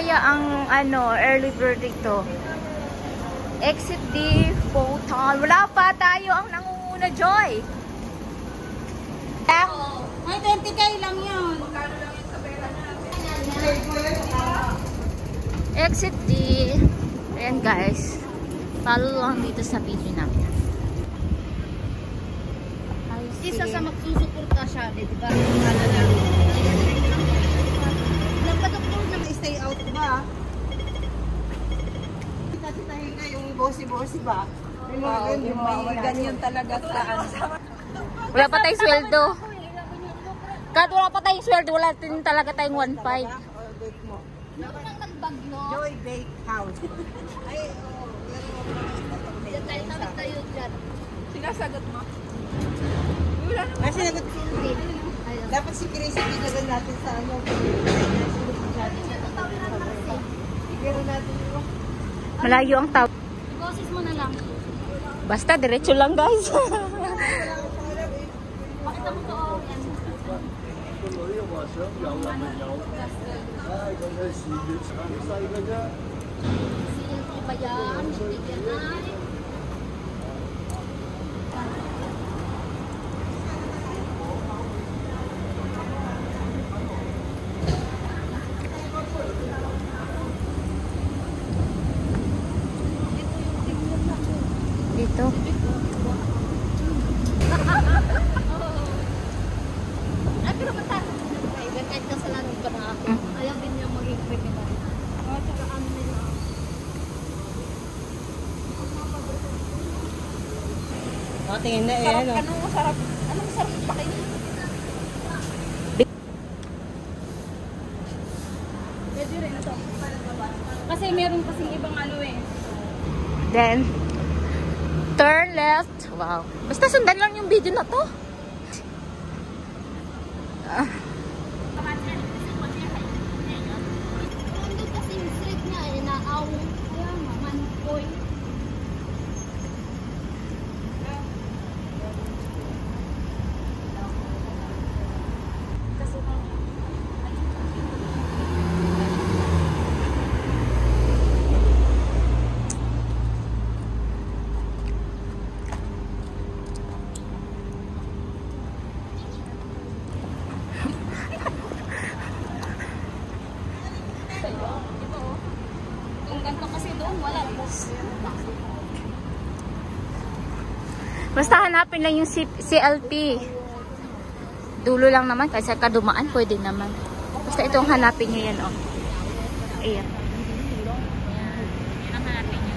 kaya ang early bird dito? Exit D, Photon. Wala pa tayo ang nangunguna, Joy. Ay, 20k lang yun. Exit D. Ayan guys. Follow lang dito sa video namin. Isa sa magsusuporta siya, di ba? Nagpatapos na stay out ba? Kita-kitahin nga yung bossy-bossy ba? May ganyan talaga sa Wala pa tayong sweldo. Kahit wala pa tayong sweldo, wala din talaga tayong 1.5. Joy Bake House. Ay, tayo dyan. Sinasagot mo? Ay, sinagot ko. Dapat si Chris, ibigyan natin sa ano. Ibigyan natin mo. Malayo ang tawag. Boses mo na lang. Basta, diretso lang guys. Pakita mo to. Dito. Kahit kasalanan ka na ako. Ayaw din niya maging criminal. Tsaka ano nila. Tingin na eh. Anong masarap? Anong masarap pakainin? Pwede rin ito. Kasi meron kasing ibang ano eh. Then, turn left. Wow. Basta sundan lang yung video na to. Basta hanapin lang yung CLP. Dulo lang naman. Kasi kadumaan, pwede naman. Basta itong hanapin nyo yan, oh. Ayan. Yan ang hanapin nyo.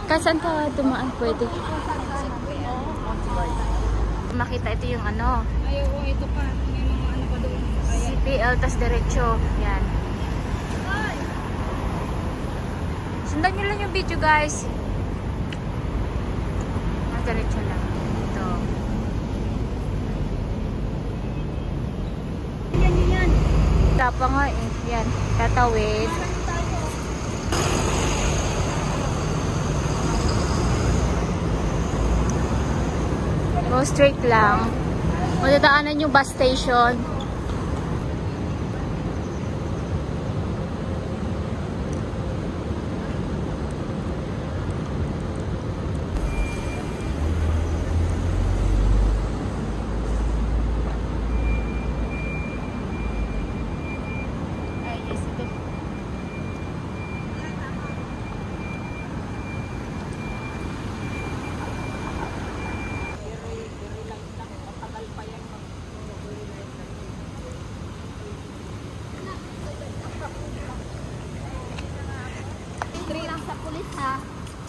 Kasan ka dumaan, pwede. Makita ito yung ano. Ayaw, ito pa. May mga ano pa doon. CPL, tas diretso. Yan. Sundan nyo lang yung video guys. Diretso lang. Ito. Yan. Wala pa nga eh. Yan. Tatawid. Go straight lang. Madadaanan yung bus station.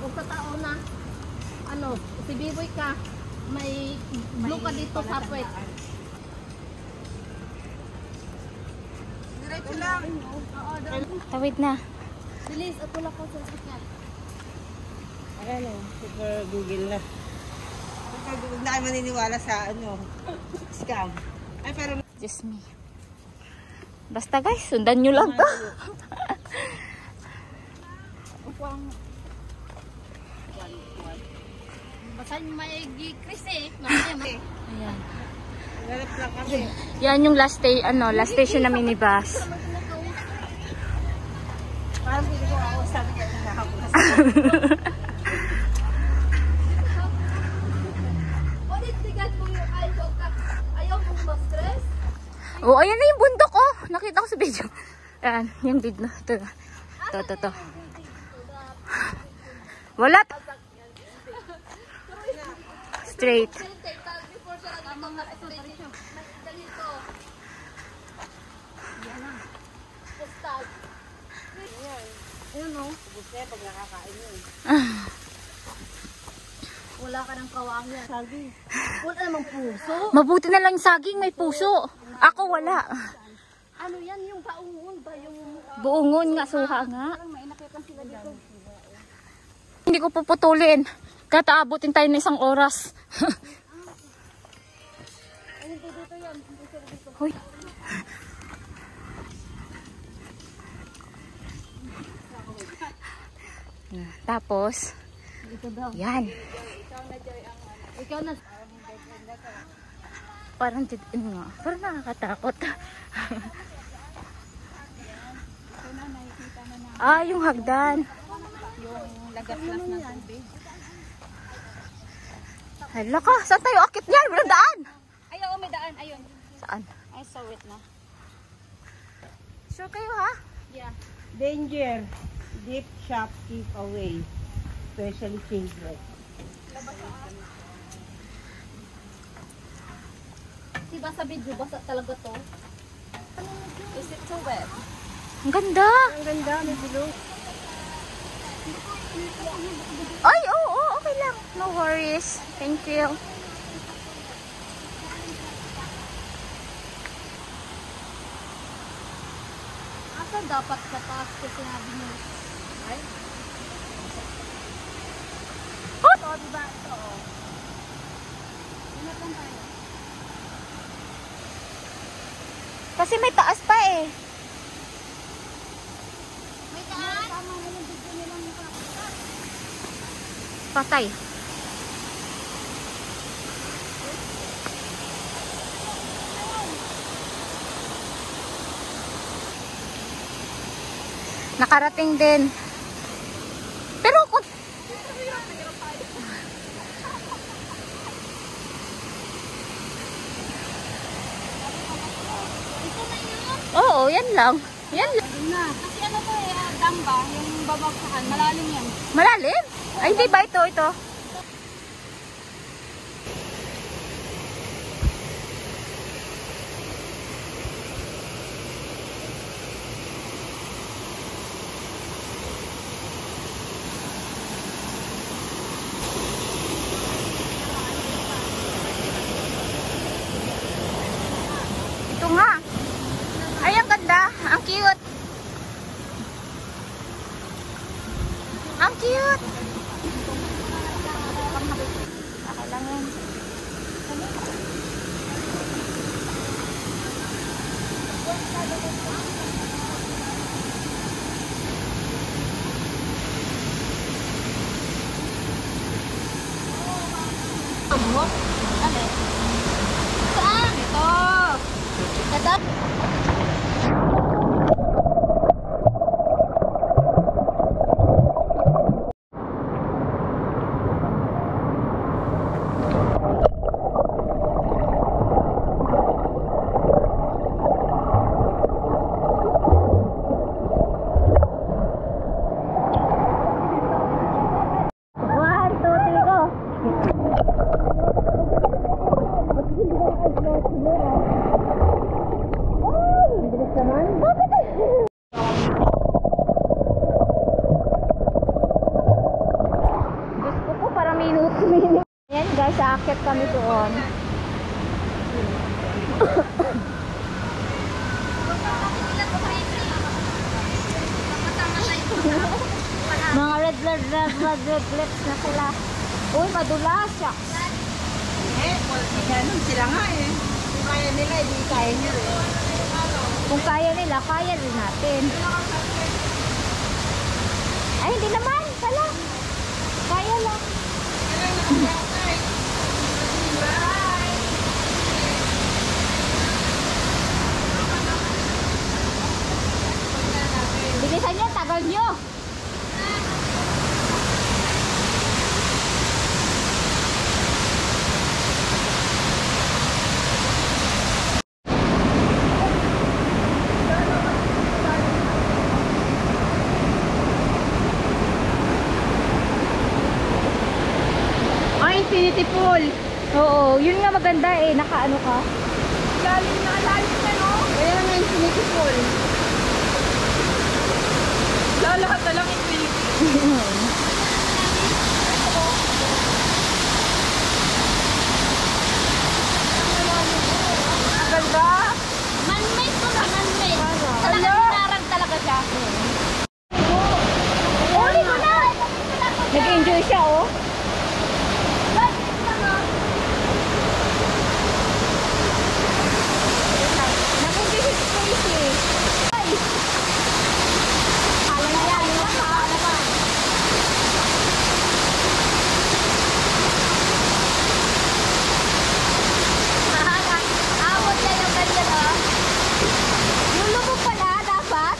Kung sa tao na, ano, si Biboy ka, may blue ka dito sa puwet. Diretso lang. Tawid na. Bilis, at wala ko sa sakyan. Ano, super Google na. Huwag na kayo maniniwala sa ano, scam. Ay, pero... Just me. Basta guys, sundan nyo lang to. Basahin may Chris eh. Ayan. Galap lang kami. Yan yung last station na minibus. Parang hindi ko ako sabi ko nakakabukas. Oh, ayan na yung bundok, oh. Nakita ko sa video. Ayan, yung video na. Ito. Ito. Wala. Straight. Ayun o. Bukas pag nakakain yun. Wala ka ng kawang yan. Saging. Wala namang puso. Mabuti na lang yung saging, may puso. Ako wala. Ano yan? Yung baungon ba? Yung Buungon nga, suha nga. parang may nakita sila dito. Hindi ko puputulin. Kaya aabutin tayo ng 1 oras. Ay, hindi dito yan. Hindi sila dito. Hoy. Tapos, Dito daw. yan. Ikaw na. Parang nga. Parang nakakatakot. Yung hagdan. Yung lagas-las ng tubig. Hala ka, saan tayo akit yan? Walang daan. Ay, oo, may daan. Ayun. Saan? Ay, saw it na. Sure kayo ha? Yeah. Danger. Deep shop keep away. Especially children. Diba sa video, basa talaga to? Is it too wet? Ang ganda. Ang ganda, may bilog. Ay, oo, okay lang. No worries. Thank you. Asa dapat sa taas ko sinabi mo? Ay? Ito, diba? Ito, oh. Ingat lang tayo. Kasi may taas pa eh. May daan? Tama na yung video nilang nakakatas. Patay. Nakarating din. Pero kung... Oo, yan lang. Yan lang. Ayun na. Kasi ano to eh, damba, yung babagsakan, malalim yan. Malalim? Ay, hindi ba ito? Ito. Ito nga. Ay, ang ganda. Ang cute. Ang cute. Okay lang yun. Ano? Saan? Ito. Kadap. Gusto ko para minuto. Yan guys, aakyat kami doon. Mga red lips na sila. Uy, madulas siya. Ganun sila nga eh. Kung kaya nila, hindi kaya nyo eh. Kung kaya nila, kaya rin natin. Ay, hindi naman. Pala. Kaya lang. infinity pool. Oo, yun nga maganda eh. Nakaano ka? Lalim na no? Kaya nga infinity pool. Lahat na lang infinity. Ang ganda. Man-made to na, man-made. Talagang hinarang talaga siya. Uli ko na! Nag-enjoy siya, oh. Nag-enjoy si Tracy. Ay! Hala na yan, yung hala pa. Awot na yung ganyan, oh. Yung lubog pala, dapat.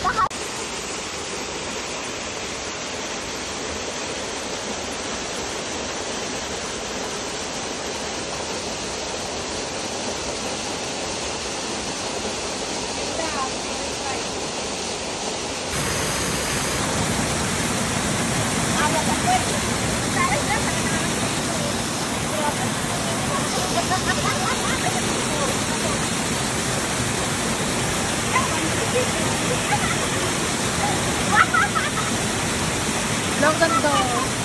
Ang ganda.